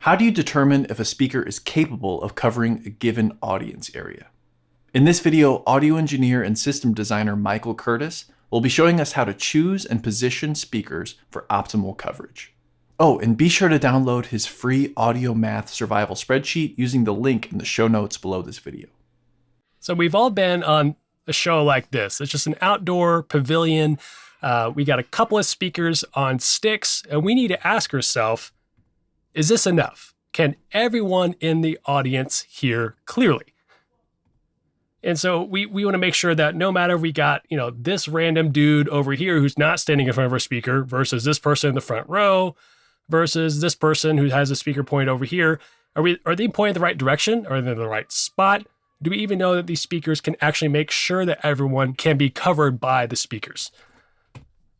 How do you determine if a speaker is capable of covering a given audience area? In this video, audio engineer and system designer Michael Curtis will be showing us how to choose and position speakers for optimal coverage. Oh, and be sure to download his free audio math survival spreadsheet using the link in the show notes below this video. So we've all been on a show like this. It's just an outdoor pavilion. We got a couple of speakers on sticks, and we need to ask ourselves, is this enough? Can everyone in the audience hear clearly? And so we want to make sure that no matter we got, this random dude over here who's not standing in front of our speaker versus this person in the front row versus this person who has a speaker point over here, are they pointing the right direction? Are they in the right spot? Do we even know that these speakers can actually make sure that everyone can be covered by the speakers?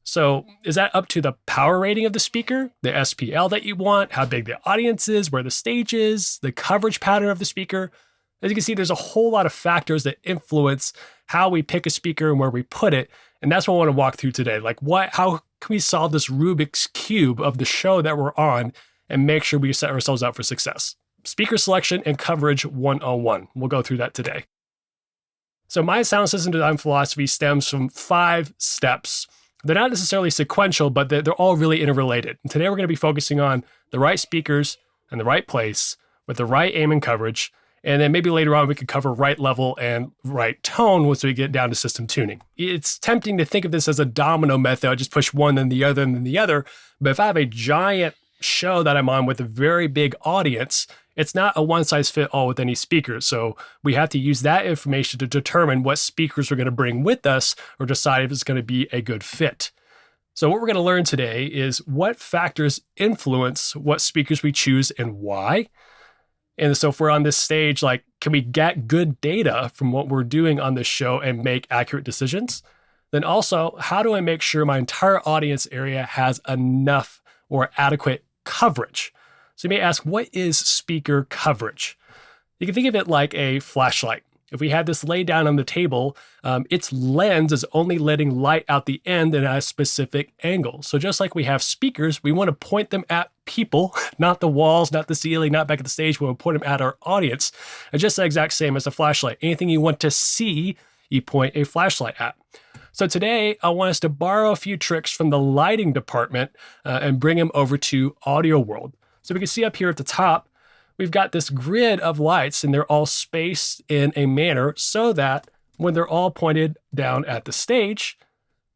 So is that up to the power rating of the speaker, the SPL that you want, how big the audience is, where the stage is, the coverage pattern of the speaker? As you can see, there's a whole lot of factors that influence how we pick a speaker and where we put it. And that's what I want to walk through today. How can we solve this Rubik's Cube of the show that we're on and make sure we set ourselves up for success? Speaker selection and coverage 101. We'll go through that today. So my sound system design philosophy stems from 5 steps. They're not necessarily sequential, but they're all really interrelated. And today we're going to be focusing on the right speakers in the right place with the right aim and coverage. And then maybe later on we could cover right level and right tone once we get down to system tuning. It's tempting to think of this as a domino method. I just push one, then the other, and then the other. But if I have a giant show that I'm on with a very big audience, it's not a one-size-fits-all with any speakers. So we have to use that information to determine what speakers we're going to bring with us or decide if it's going to be a good fit. So what we're going to learn today is what factors influence what speakers we choose and why. And so if we're on this stage, can we get good data from what we're doing on this show and make accurate decisions? Then also, how do I make sure my entire audience area has enough or adequate coverage? So you may ask, what is speaker coverage? You can think of it like a flashlight. If we had this laid down on the table, its lens is only letting light out the end and at a specific angle. So just like we have speakers, we want to point them at people, not the walls, not the ceiling, not back at the stage. We want to point them at our audience. It's just the exact same as a flashlight. Anything you want to see, you point a flashlight at. So today, I want us to borrow a few tricks from the lighting department and bring them over to audio world. So we can see up here at the top, we've got this grid of lights and they're all spaced in a manner so that when they're all pointed down at the stage,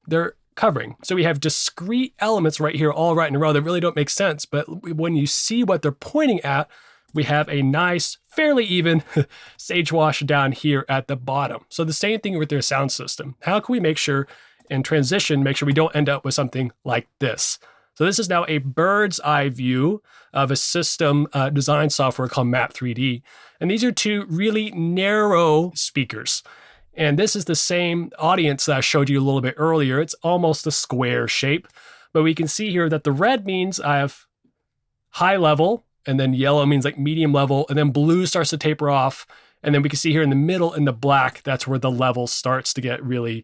they're covering. So we have discrete elements right here, all right in a row that really don't make sense. But when you see what they're pointing at, we have a nice, fairly even stage wash down here at the bottom. So the same thing with their sound system. How can we make sure in transition, make sure we don't end up with something like this? So this is now a bird's eye view of a system design software called Map 3D. And these are 2 really narrow speakers. And this is the same audience that I showed you a little bit earlier. It's almost a square shape, but we can see here that the red means I have high level, and then yellow means medium level, and then blue starts to taper off. And then we can see here in the middle in the black, that's where the level starts to get really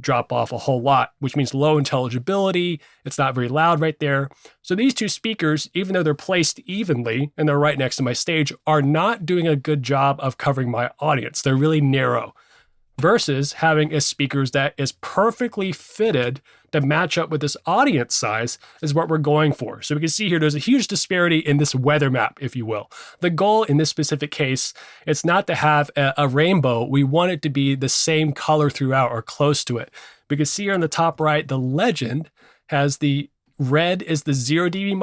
drop off a whole lot, which means low intelligibility. It's not very loud right there. So these 2 speakers, even though they're placed evenly and they're right next to my stage, are not doing a good job of covering my audience. They're really narrow versus having a speakers that is perfectly fitted to match up with this audience size is what we're going for. So we can see here, there's a huge disparity in this weather map, if you will. The goal in this specific case, it's not to have a rainbow. We want it to be the same color throughout or close to it. We can see here on the top right, the legend has the red is the 0 dB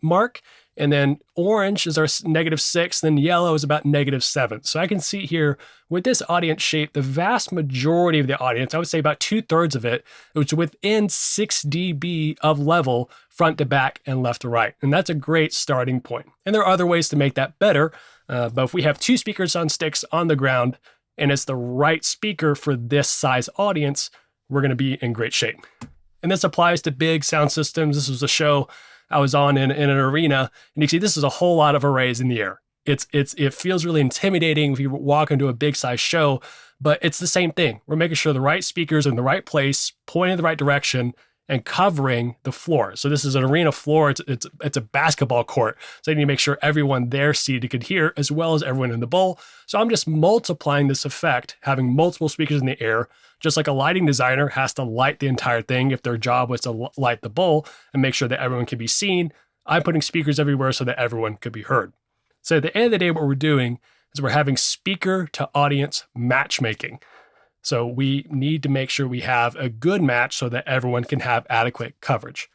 mark, and then orange is our -6, then yellow is about -7. So I can see here with this audience shape, the vast majority of the audience, I would say about 2/3 of it, was within 6 dB of level front to back and left to right. And that's a great starting point. And there are other ways to make that better. But if we have 2 speakers on sticks on the ground and it's the right speaker for this size audience, we're going to be in great shape. And this applies to big sound systems. This was a show I was on in an arena, and you can see this is a whole lot of arrays in the air. It feels really intimidating if you walk into a big size show, but it's the same thing. We're making sure the right speakers are in the right place, pointing in the right direction, and covering the floor. So this is an arena floor. It's a basketball court. So you need to make sure everyone there seated could hear, as well as everyone in the bowl. So I'm just multiplying this effect, having multiple speakers in the air, just like a lighting designer has to light the entire thing if their job was to light the bowl and make sure that everyone can be seen. I'm putting speakers everywhere so that everyone could be heard. So at the end of the day, what we're doing is we're having speaker to audience matchmaking. So we need to make sure we have a good match so that everyone can have adequate coverage.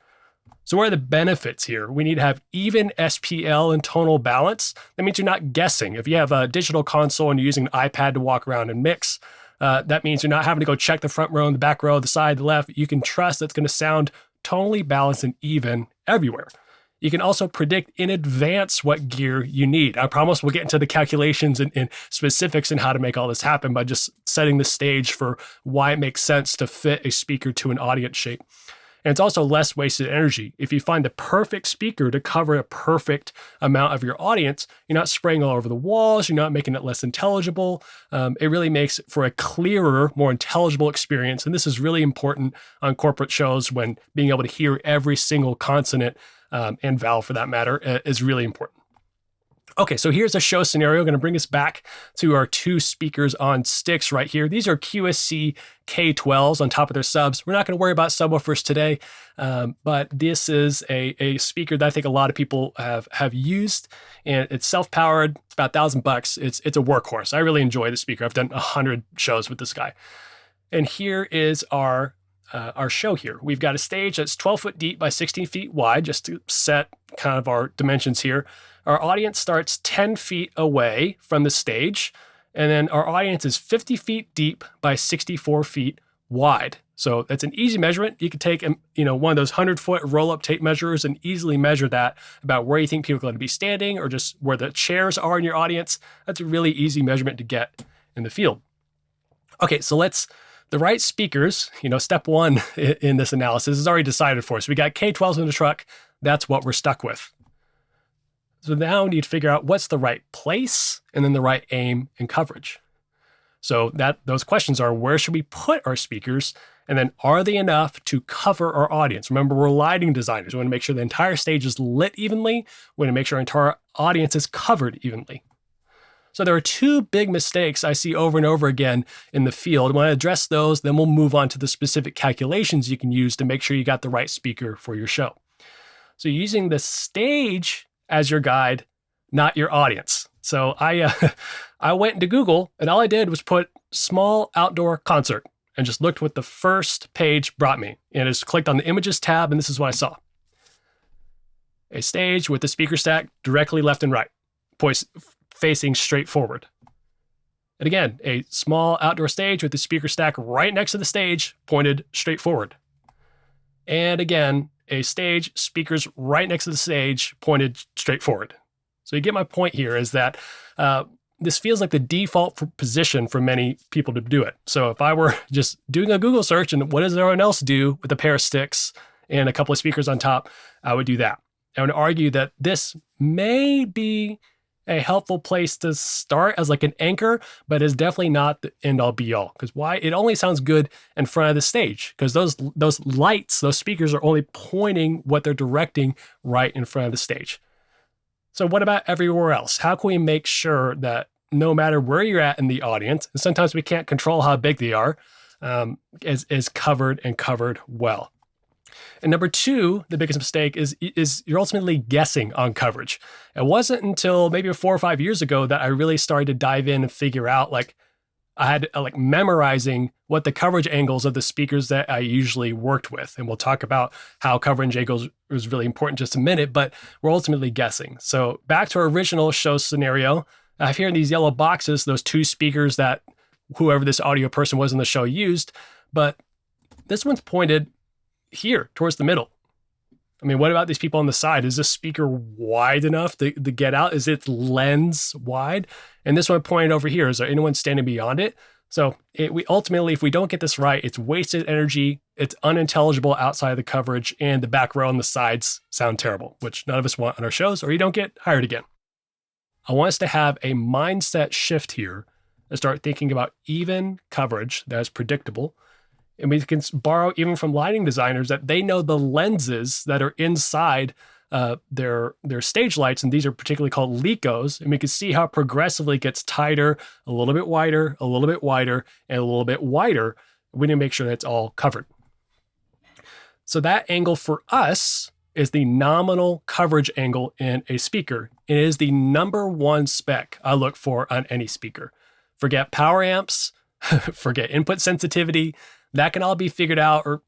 So what are the benefits here? We need to have even SPL and tonal balance. That means you're not guessing. If you have a digital console and you're using an iPad to walk around and mix, that means you're not having to go check the front row, the back row, the side, the left. You can trust that's going to sound tonally balanced and even everywhere. You can also predict in advance what gear you need. I promise we'll get into the calculations and specifics and how to make all this happen by just setting the stage for why it makes sense to fit a speaker to an audience shape. And it's also less wasted energy. If you find the perfect speaker to cover a perfect amount of your audience, you're not spraying all over the walls, you're not making it less intelligible. It really makes for a clearer, more intelligible experience. And this is really important on corporate shows when being able to hear every single consonant and vowel for that matter is really important. Okay, so here's a show scenario. Going to bring us back to our two speakers on sticks right here. These are QSC K12s on top of their subs. We're not going to worry about subwoofers today, but this is a speaker that I think a lot of people have used, and it's self-powered. It's about $1,000. It's a workhorse. I really enjoy the speaker. I've done 100 shows with this guy. And here is our show here. We've got a stage that's 12 foot deep by 16 feet wide, just to set kind of our dimensions here. Our audience starts 10 feet away from the stage, and then our audience is 50 feet deep by 64 feet wide. So that's an easy measurement. You could take one of those 100-foot roll-up tape measures and easily measure that about where you think people are going to be standing or just where the chairs are in your audience. That's a really easy measurement to get in the field. Okay, so the right speakers, step one in this analysis is already decided for us. We got K12s in the truck. That's what we're stuck with. So now we need to figure out what's the right place and then the right aim and coverage. So those questions are, where should we put our speakers? And then are they enough to cover our audience? Remember, we're lighting designers. We want to make sure the entire stage is lit evenly. We want to make sure our entire audience is covered evenly. So there are two big mistakes I see over and over again in the field. When I address those, then we'll move on to the specific calculations you can use to make sure you got the right speaker for your show. So using the stage as your guide, not your audience. So I went into Google and all I did was put small outdoor concert and just looked what the first page brought me. And I just clicked on the images tab and this is what I saw. A stage with the speaker stack directly left and right, facing straight forward. And again, a small outdoor stage with the speaker stack right next to the stage pointed straight forward. And again, a stage, speakers right next to the stage pointed straight forward. So you get my point here is that this feels like the default position for many people to do it. So if I were just doing a Google search and what does everyone else do with a pair of sticks and a couple of speakers on top, I would do that. I would argue that this may be a helpful place to start as like an anchor, but is definitely not the end all be all. Because why? It only sounds good in front of the stage because those lights, those speakers are only pointing what they're directing right in front of the stage. So what about everywhere else? How can we make sure that no matter where you're at in the audience, and sometimes we can't control how big they are, is covered and covered well? And number two, the biggest mistake is you're ultimately guessing on coverage. It wasn't until maybe 4 or 5 years ago that I really started to dive in and figure out, I had memorizing what the coverage angles of the speakers that I usually worked with. And we'll talk about how coverage angles is really important in just a minute, but we're ultimately guessing. So back to our original show scenario, I have here in these yellow boxes, those two speakers that whoever this audio person was in the show used, but this one's pointed here towards the middle. I mean, what about these people on the side? Is this speaker wide enough to get out? Is its lens wide? And this one pointed over here. Is there anyone standing beyond it? So we ultimately, if we don't get this right, it's wasted energy. It's unintelligible outside of the coverage, and the back row and the sides sound terrible, which none of us want on our shows, or you don't get hired again. I want us to have a mindset shift here and start thinking about even coverage that is predictable And we can borrow even from lighting designers that they know the lenses that are inside their stage lights, and these are particularly called LECOs, and we can see how it progressively gets tighter, a little bit wider, a little bit wider, and a little bit wider. We need to make sure that it's all covered. So that angle for us is the nominal coverage angle in a speaker. It is the number one spec I look for on any speaker. Forget power amps, forget input sensitivity. That can all be figured out or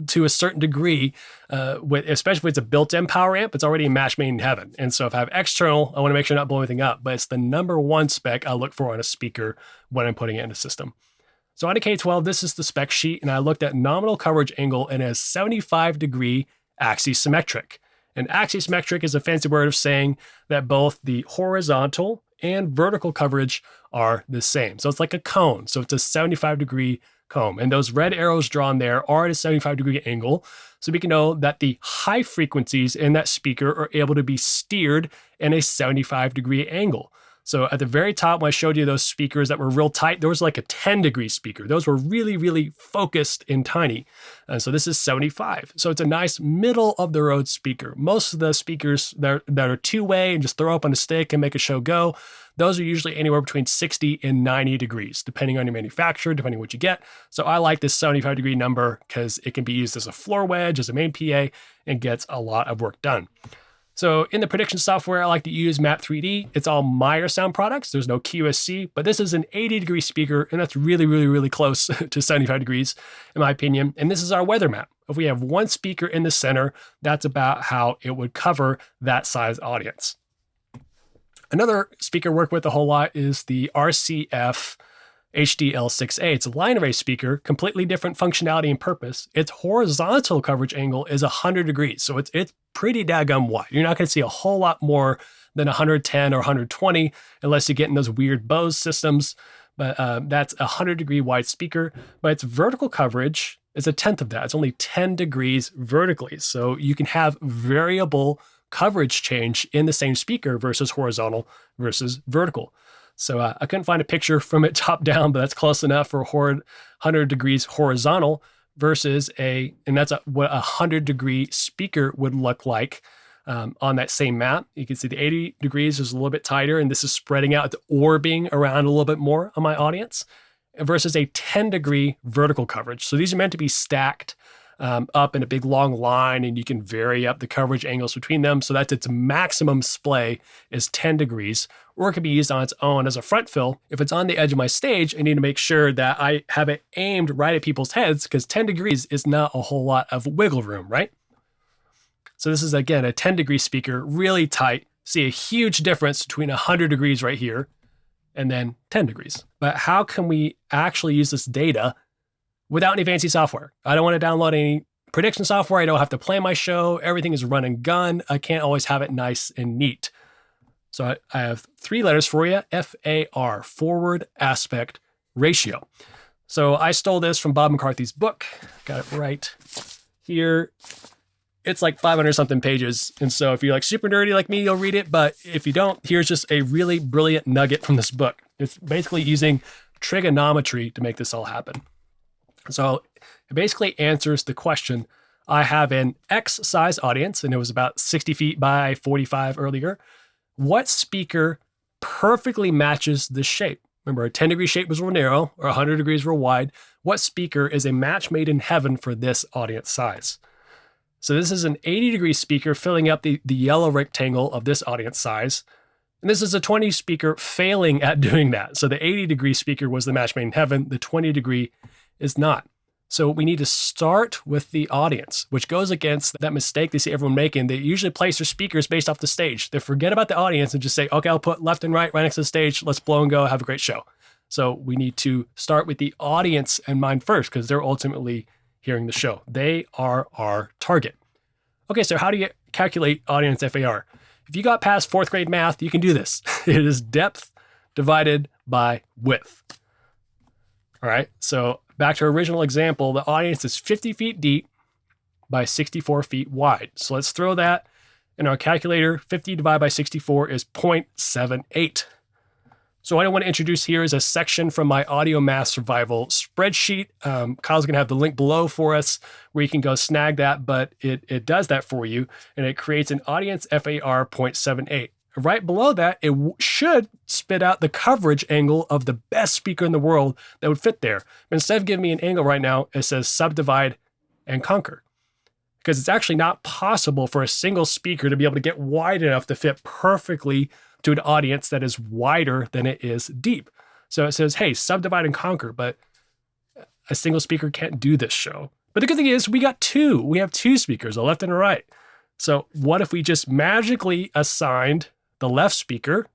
to a certain degree, especially if it's a built-in power amp, it's already a match made in heaven. And so if I have external, I want to make sure I'm not blowing anything up, but it's the number one spec I look for on a speaker when I'm putting it in a system. So on a K12, this is the spec sheet, and I looked at nominal coverage angle, and it has 75-degree axisymmetric. And axisymmetric is a fancy word of saying that both the horizontal and vertical coverage are the same. So it's like a cone. So it's a 75-degree cone. And those red arrows drawn there are at a 75-degree angle. So we can know that the high frequencies in that speaker are able to be steered in a 75-degree angle. So at the very top, when I showed you those speakers that were real tight, there was like a 10-degree speaker. Those were really, really focused and tiny. And so this is 75. So it's a nice middle of the road speaker. Most of the speakers that are two-way and just throw up on a stick and make a show go, those are usually anywhere between 60 and 90 degrees, depending on your manufacturer, depending on what you get. So I like this 75-degree number because it can be used as a floor wedge, as a main PA, and gets a lot of work done. So in the prediction software, I like to use Map 3D. It's all Meyer sound products. There's no QSC, but this is an 80-degree speaker, and that's really, really, really close to 75 degrees, in my opinion. And this is our weather map. If we have one speaker in the center, that's about how it would cover that size audience. Another speaker I work with a whole lot is the RCF HDL6A. It's a line array speaker, completely different functionality and purpose. Its horizontal coverage angle is 100 degrees, so it's pretty daggum wide. You're not going to see a whole lot more than 110 or 120 unless you get in those weird Bose systems. But that's a 100-degree wide speaker. But its vertical coverage is a tenth of that. It's only 10 degrees vertically. So you can have variable coverage change in the same speaker versus horizontal versus vertical. So I couldn't find a picture from it top down, but that's close enough for 100 degrees horizontal versus and that's what a 100-degree speaker would look like on that same map. You can see the 80 degrees is a little bit tighter, and this is spreading out, it's orbiting around a little bit more on my audience versus a 10-degree vertical coverage. So these are meant to be stacked up in a big long line, and you can vary up the coverage angles between them so that its maximum splay is 10 degrees, or it can be used on its own as a front fill. If it's on the edge of my stage, I need to make sure that I have it aimed right at people's heads because 10 degrees is not a whole lot of wiggle room, right? So this is, again, a 10-degree speaker, really tight. See a huge difference between 100 degrees right here and then 10 degrees. But how can we actually use this data without any fancy software? I don't want to download any prediction software. I don't have to plan my show. Everything is run and gun. I can't always have it nice and neat. So I have three letters for you, FAR, forward aspect ratio. So I stole this from Bob McCarthy's book. Got it right here. It's like 500 something pages. And so if you're like super nerdy like me, you'll read it. But if you don't, here's just a really brilliant nugget from this book. It's basically using trigonometry to make this all happen. So it basically answers the question. I have an X size audience, and it was about 60 feet by 45 earlier. What speaker perfectly matches this shape? Remember, a 10-degree shape was real narrow, or 100 degrees real wide. What speaker is a match made in heaven for this audience size? So this is an 80-degree speaker filling up the yellow rectangle of this audience size. And this is a 20 speaker failing at doing that. So the 80-degree speaker was the match made in heaven. The 20-degree is not. So we need to start with the audience, which goes against that mistake they see everyone making. They usually place their speakers based off the stage. They forget about the audience and just say, okay, I'll put left and right next to the stage. Let's blow and go. Have a great show. So we need to start with the audience in mind first because they're ultimately hearing the show. They are our target. Okay, so how do you calculate audience FAR? If you got past fourth grade math, you can do this. It is depth divided by width. All right, so back to our original example, the audience is 50 feet deep by 64 feet wide. So let's throw that in our calculator. 50 divided by 64 is 0.78. So what I want to introduce here is a section from my Audio Math Survival spreadsheet. Kyle's going to have the link below for us where you can go snag that, but it does that for you, and it creates an audience FAR 0.78. Right below that, it should spit out the coverage angle of the best speaker in the world that would fit there. But instead of giving me an angle right now, it says subdivide and conquer. Because it's actually not possible for a single speaker to be able to get wide enough to fit perfectly to an audience that is wider than it is deep. So it says, hey, subdivide and conquer, but a single speaker can't do this show. But the good thing is we got two. We have two speakers, a left and a right. So what if we just magically assigned the left speaker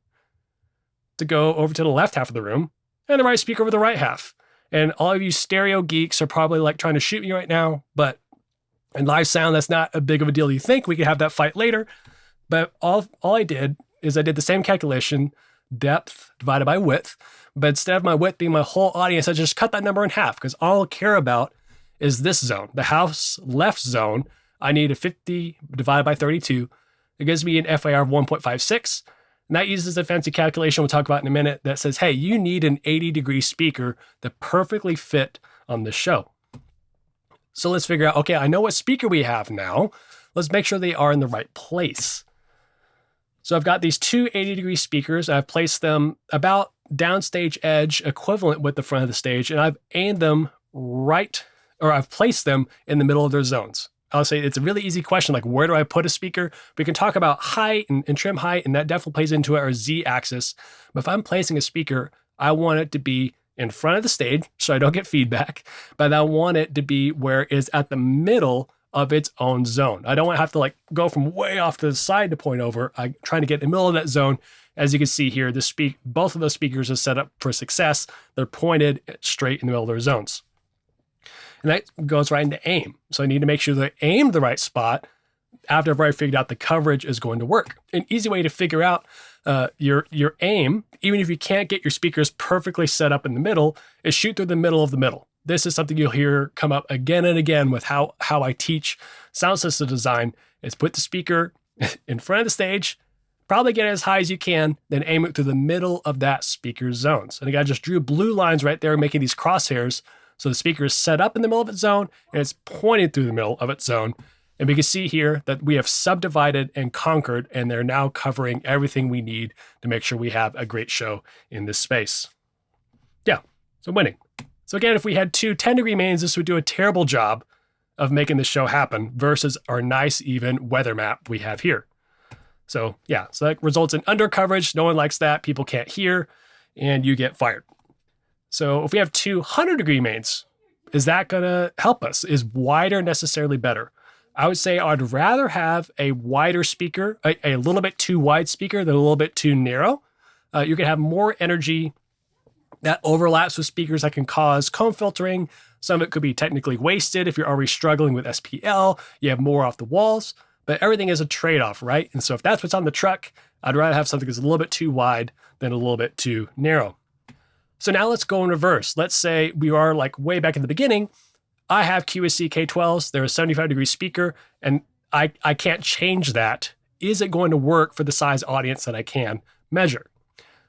to go over to the left half of the room and the right speaker over the right half? And all of you stereo geeks are probably like trying to shoot me right now, but in live sound, that's not a big of a deal. You think we could have that fight later, but all I did is I did the same calculation, depth divided by width, but instead of my width being my whole audience, I just cut that number in half because all I care about is this zone, the house left zone. I need a 50 divided by 32. It gives me an FAR of 1.56. And that uses a fancy calculation we'll talk about in a minute that says, hey, you need an 80-degree speaker that perfectly fit on this show. So let's figure out, okay, I know what speaker we have now. Let's make sure they are in the right place. So I've got these two 80-degree speakers. I've placed them about downstage edge equivalent with the front of the stage, and I've aimed them I've placed them in the middle of their zones. I'll say it's a really easy question, like where do I put a speaker? We can talk about height and trim height, and that definitely plays into our Z-axis. But if I'm placing a speaker, I want it to be in front of the stage so I don't get feedback, but I want it to be where it's at the middle of its own zone. I don't want to have to like go from way off to the side to point over. I'm trying to get in the middle of that zone. As you can see here, both of those speakers are set up for success. They're pointed straight in the middle of their zones. And that goes right into aim. So I need to make sure they aim the right spot after I've already figured out the coverage is going to work. An easy way to figure out your aim, even if you can't get your speakers perfectly set up in the middle, is shoot through the middle of the middle. This is something you'll hear come up again and again with how I teach sound system design, is put the speaker in front of the stage, probably get it as high as you can, then aim it through the middle of that speaker's zones. And I just drew blue lines right there, making these crosshairs. So the speaker is set up in the middle of its zone, and it's pointed through the middle of its zone. And we can see here that we have subdivided and conquered, and they're now covering everything we need to make sure we have a great show in this space. Yeah, so winning. So again, if we had two 10-degree mains, this would do a terrible job of making the show happen versus our nice, even weather map we have here. So yeah, so that results in under coverage. No one likes that. People can't hear, and you get fired. So if we have two 100-degree mains, is that going to help us? Is wider necessarily better? I would say I'd rather have a wider speaker, a little bit too wide speaker than a little bit too narrow. You can have more energy that overlaps with speakers that can cause comb filtering. Some of it could be technically wasted if you're already struggling with SPL. You have more off the walls, but everything is a trade-off, right? And so if that's what's on the truck, I'd rather have something that's a little bit too wide than a little bit too narrow. So now let's go in reverse. Let's say we are like way back in the beginning. I have QSC K12s. They're a 75-degree speaker, and I can't change that. Is it going to work for the size audience that I can measure?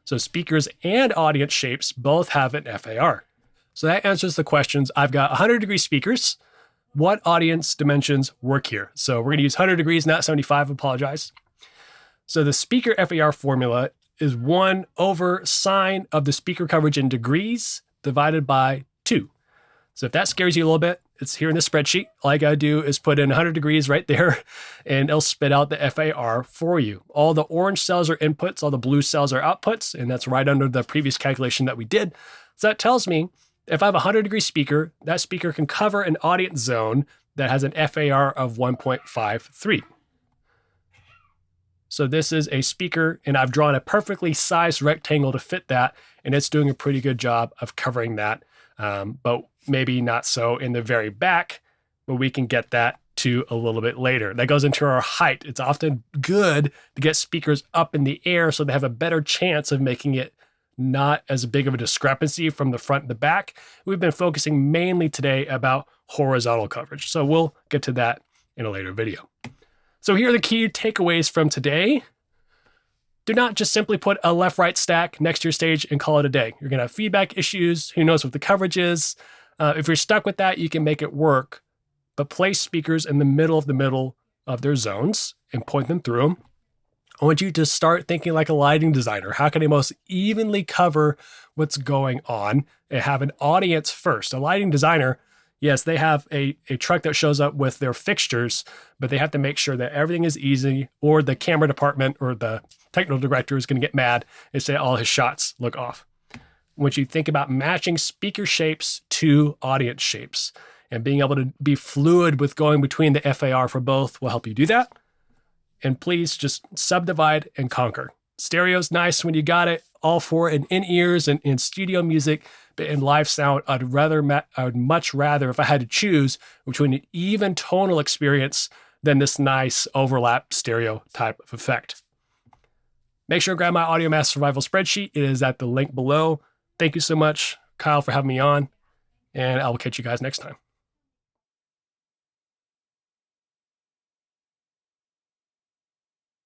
So speakers and audience shapes both have an FAR. So that answers the questions. I've got 100-degree speakers. What audience dimensions work here? So we're going to use 100 degrees, not 75. Apologize. So the speaker FAR formula is 1 over sine of the speaker coverage in degrees divided by 2. So if that scares you a little bit, it's here in the spreadsheet. All I got to do is put in 100 degrees right there, and it'll spit out the FAR for you. All the orange cells are inputs, all the blue cells are outputs, and that's right under the previous calculation that we did. So that tells me if I have a 100-degree speaker, that speaker can cover an audience zone that has an FAR of 1.53. So this is a speaker, and I've drawn a perfectly sized rectangle to fit that, and it's doing a pretty good job of covering that, but maybe not so in the very back, but we can get that to a little bit later. That goes into our height. It's often good to get speakers up in the air so they have a better chance of making it not as big of a discrepancy from the front and the back. We've been focusing mainly today about horizontal coverage, so we'll get to that in a later video. So here are the key takeaways from today. do not just simply put a left-right stack next to your stage and call it a day. You're going to have feedback issues. Who knows what the coverage is? If you're stuck with that, you can make it work, but place speakers in the middle of their zones and point them through them. I want you to start thinking like a lighting designer. How can I most evenly cover what's going on and have an audience first? A lighting designer, yes, they have a truck that shows up with their fixtures, but they have to make sure that everything is easy, or the camera department or the technical director is going to get mad and say all his shots look off. Once you think about matching speaker shapes to audience shapes and being able to be fluid with going between the FAR for both will help you do that. And please just subdivide and conquer. Stereo's nice when you got it, all for it in ears and in studio music, but in live sound, I would much rather, if I had to choose between an even tonal experience than this nice overlap stereo type of effect. Make sure to grab my Audio Mass Survival spreadsheet. It is at the link below. Thank you so much, Kyle, for having me on, and I will catch you guys next time.